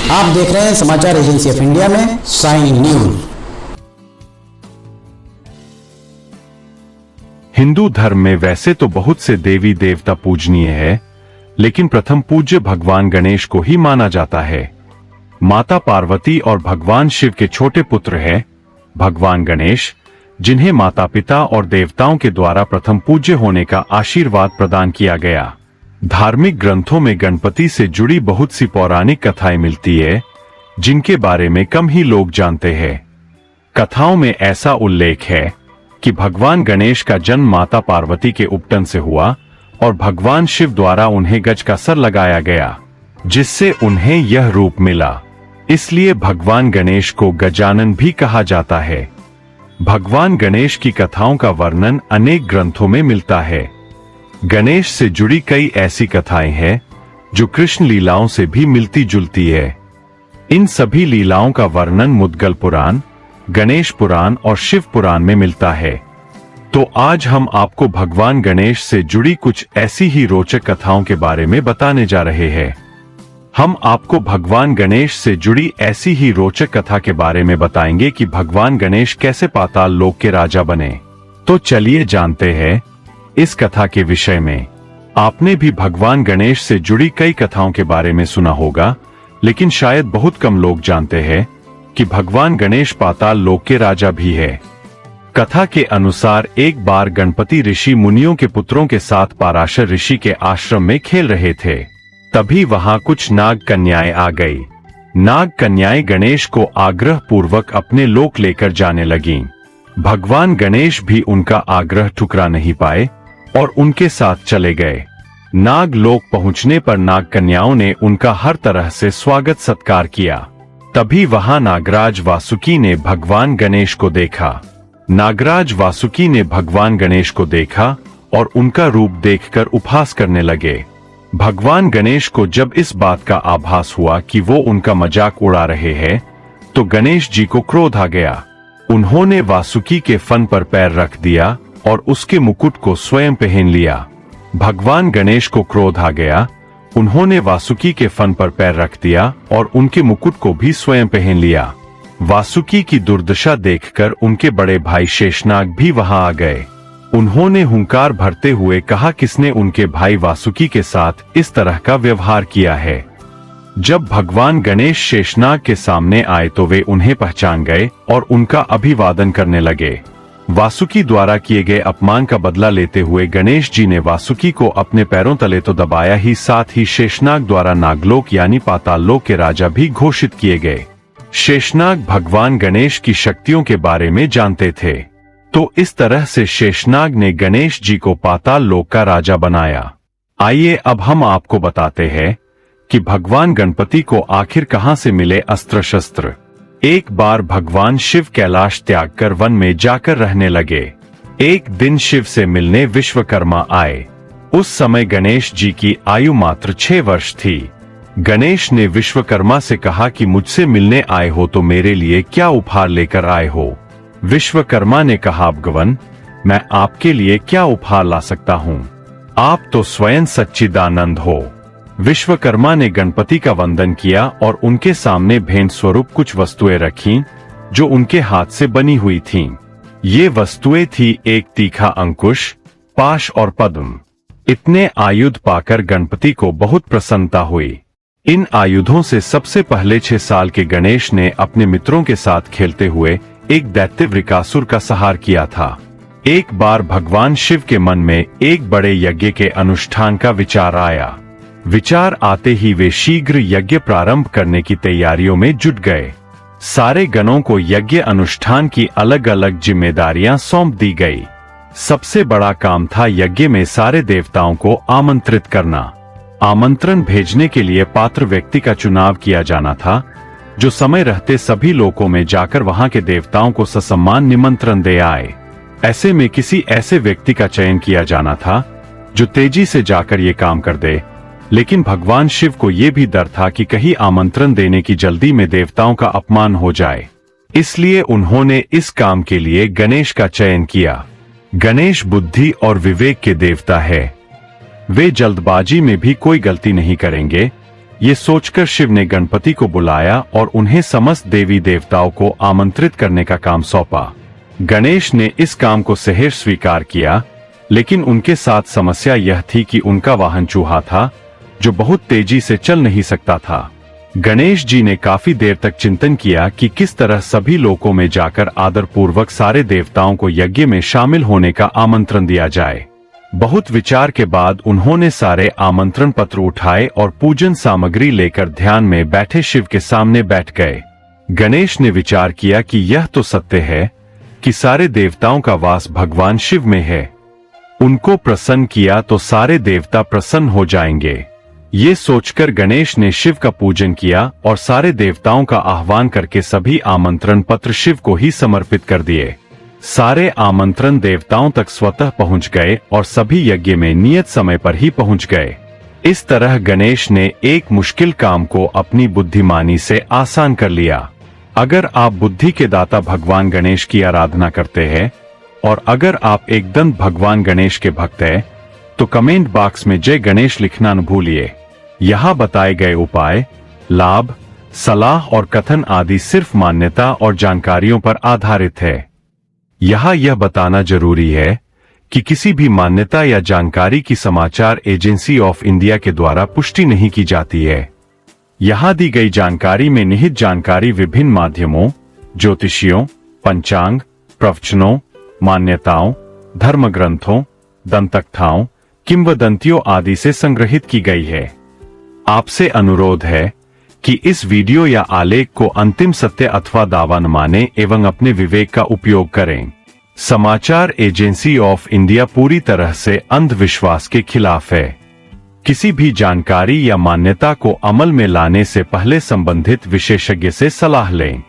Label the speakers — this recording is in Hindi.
Speaker 1: आप देख रहे हैं समाचार एजेंसी ऑफ इंडिया में साइन न्यूज।
Speaker 2: हिंदू धर्म में वैसे तो बहुत से देवी देवता पूजनीय है, लेकिन प्रथम पूज्य भगवान गणेश को ही माना जाता है। माता पार्वती और भगवान शिव के छोटे पुत्र हैं भगवान गणेश, जिन्हें माता पिता और देवताओं के द्वारा प्रथम पूज्य होने का आशीर्वाद प्रदान किया गया। धार्मिक ग्रंथों में गणपति से जुड़ी बहुत सी पौराणिक कथाएं मिलती है, जिनके बारे में कम ही लोग जानते हैं। कथाओं में ऐसा उल्लेख है कि भगवान गणेश का जन्म माता पार्वती के उपटन से हुआ और भगवान शिव द्वारा उन्हें गज का सर लगाया गया, जिससे उन्हें यह रूप मिला। इसलिए भगवान गणेश को गजानन भी कहा जाता है। भगवान गणेश की कथाओं का वर्णन अनेक ग्रंथों में मिलता है। गणेश से जुड़ी कई ऐसी कथाएं हैं जो कृष्ण लीलाओं से भी मिलती जुलती है। इन सभी लीलाओं का वर्णन मुद्गल पुराण, गणेश पुराण और शिव पुराण में मिलता है। तो आज हम आपको भगवान गणेश से जुड़ी कुछ ऐसी ही रोचक कथाओं के बारे में बताने जा रहे हैं। हम आपको भगवान गणेश से जुड़ी ऐसी ही रोचक कथा के बारे में बताएंगे कि भगवान गणेश कैसे पाताल लोक के राजा बने। तो चलिए जानते हैं इस कथा के विषय में। आपने भी भगवान गणेश से जुड़ी कई कथाओं के बारे में सुना होगा, लेकिन शायद बहुत कम लोग जानते हैं कि भगवान गणेश पाताल लोक के राजा भी है। कथा के अनुसार एक बार गणपति ऋषि मुनियों के पुत्रों के साथ पाराशर ऋषि के आश्रम में खेल रहे थे। तभी वहां कुछ नाग कन्याएं आ गई। नाग कन्याएं गणेश को आग्रह पूर्वक अपने लोक लेकर जाने लगीं। भगवान गणेश भी उनका आग्रह ठुकरा नहीं पाए और उनके साथ चले गए। नाग लोक पहुंचने पर नाग कन्याओं ने उनका हर तरह से स्वागत सत्कार किया। तभी वहां नागराज वासुकी ने भगवान गणेश को देखा। नागराज वासुकी ने भगवान गणेश को देखा और उनका रूप देखकर उपहास करने लगे। भगवान गणेश को जब इस बात का आभास हुआ कि वो उनका मजाक उड़ा रहे हैं, तो गणेश जी को क्रोध आ गया। उन्होंने वासुकी के फन पर पैर रख दिया और उसके मुकुट को स्वयं पहन लिया। भगवान गणेश को क्रोध आ गया। उन्होंने वासुकी के फन पर पैर रख दिया और उनके मुकुट को भी स्वयं पहन लिया। वासुकी की दुर्दशा देखकर उनके बड़े भाई शेषनाग भी वहां आ गए। उन्होंने हुंकार भरते हुए कहा, किसने उनके भाई वासुकी के साथ इस तरह का व्यवहार किया है। जब भगवान गणेश शेषनाग के सामने आए तो वे उन्हें पहचान गए और उनका अभिवादन करने लगे। वासुकी द्वारा किए गए अपमान का बदला लेते हुए गणेश जी ने वासुकी को अपने पैरों तले तो दबाया ही, साथ ही शेषनाग द्वारा नागलोक यानी पाताल लोक के राजा भी घोषित किए गए। शेषनाग भगवान गणेश की शक्तियों के बारे में जानते थे, तो इस तरह से शेषनाग ने गणेश जी को पाताल लोक का राजा बनाया। आइए अब हम आपको बताते हैं कि भगवान गणपति को आखिर कहां से मिले अस्त्र शस्त्र। एक बार भगवान शिव कैलाश त्याग कर वन में जाकर रहने लगे। एक दिन शिव से मिलने विश्वकर्मा आए। उस समय गणेश जी की आयु मात्र 6 वर्ष थी। गणेश ने विश्वकर्मा से कहा कि मुझसे मिलने आए हो तो मेरे लिए क्या उपहार लेकर आए हो। विश्वकर्मा ने कहा, भगवान मैं आपके लिए क्या उपहार ला सकता हूँ, आप तो स्वयं सच्चिदानंद हो। विश्वकर्मा ने गणपति का वंदन किया और उनके सामने भेंट स्वरूप कुछ वस्तुएं रखीं, जो उनके हाथ से बनी हुई थीं। ये वस्तुएं थी एक तीखा अंकुश, पाश और पद्म। इतने आयुध पाकर गणपति को बहुत प्रसन्नता हुई। इन आयुधों से सबसे पहले 6 साल के गणेश ने अपने मित्रों के साथ खेलते हुए एक दैत्य वृकासुर का संहार किया था। एक बार भगवान शिव के मन में एक बड़े यज्ञ के अनुष्ठान का विचार आया। विचार आते ही वे शीघ्र यज्ञ प्रारंभ करने की तैयारियों में जुट गए। सारे गणों को यज्ञ अनुष्ठान की अलग अलग जिम्मेदारियां सौंप दी गई। सबसे बड़ा काम था यज्ञ में सारे देवताओं को आमंत्रित करना। आमंत्रण भेजने के लिए पात्र व्यक्ति का चुनाव किया जाना था, जो समय रहते सभी लोकों में जाकर वहां के देवताओं को ससम्मान निमंत्रण दे आए। ऐसे में किसी ऐसे व्यक्ति का चयन किया जाना था जो तेजी से जाकर ये काम कर दे, लेकिन भगवान शिव को ये भी डर था कि कहीं आमंत्रण देने की जल्दी में देवताओं का अपमान हो जाए। इसलिए उन्होंने इस काम के लिए गणेश का चयन किया। गणेश बुद्धि और विवेक के देवता है। वे जल्दबाजी में भी कोई गलती नहीं करेंगे, ये सोचकर शिव ने गणपति को बुलाया और उन्हें समस्त देवी देवताओं को आमंत्रित करने का काम सौंपा। गणेश ने इस काम को सहर्ष स्वीकार किया, लेकिन उनके साथ समस्या यह थी कि उनका वाहन चूहा था जो बहुत तेजी से चल नहीं सकता था। गणेश जी ने काफी देर तक चिंतन किया कि किस तरह सभी लोकों में जाकर आदरपूर्वक सारे देवताओं को यज्ञ में शामिल होने का आमंत्रण दिया जाए। बहुत विचार के बाद उन्होंने सारे आमंत्रण पत्र उठाए और पूजन सामग्री लेकर ध्यान में बैठे शिव के सामने बैठ गए। गणेश ने विचार किया कि यह तो सत्य है कि सारे देवताओं का वास भगवान शिव में है। उनको प्रसन्न किया तो सारे देवता प्रसन्न हो जाएंगे। ये सोचकर गणेश ने शिव का पूजन किया और सारे देवताओं का आह्वान करके सभी आमंत्रण पत्र शिव को ही समर्पित कर दिए। सारे आमंत्रण देवताओं तक स्वतः पहुंच गए और सभी यज्ञ में नियत समय पर ही पहुंच गए। इस तरह गणेश ने एक मुश्किल काम को अपनी बुद्धिमानी से आसान कर लिया। अगर आप बुद्धि के दाता भगवान गणेश की आराधना करते हैं और अगर आप एकदम भगवान गणेश के भक्त हैं, तो कमेंट बॉक्स में जय गणेश लिखना न भूलिए। यहाँ बताए गए उपाय, लाभ, सलाह और कथन आदि सिर्फ मान्यता और जानकारियों पर आधारित है। यहाँ यह बताना जरूरी है कि किसी भी मान्यता या जानकारी की समाचार एजेंसी ऑफ इंडिया के द्वारा पुष्टि नहीं की जाती है। यहाँ दी गई जानकारी में निहित जानकारी विभिन्न माध्यमों, ज्योतिषियों, पंचांग, प्रवचनों, मान्यताओं, धर्म ग्रंथों, दंतकथाओं, किंवदंतियों आदि से संग्रहित की गई है। आपसे अनुरोध है कि इस वीडियो या आलेख को अंतिम सत्य अथवा दावा न माने एवं अपने विवेक का उपयोग करें। समाचार एजेंसी ऑफ इंडिया पूरी तरह से अंधविश्वास के खिलाफ है। किसी भी जानकारी या मान्यता को अमल में लाने से पहले संबंधित विशेषज्ञ से सलाह लें।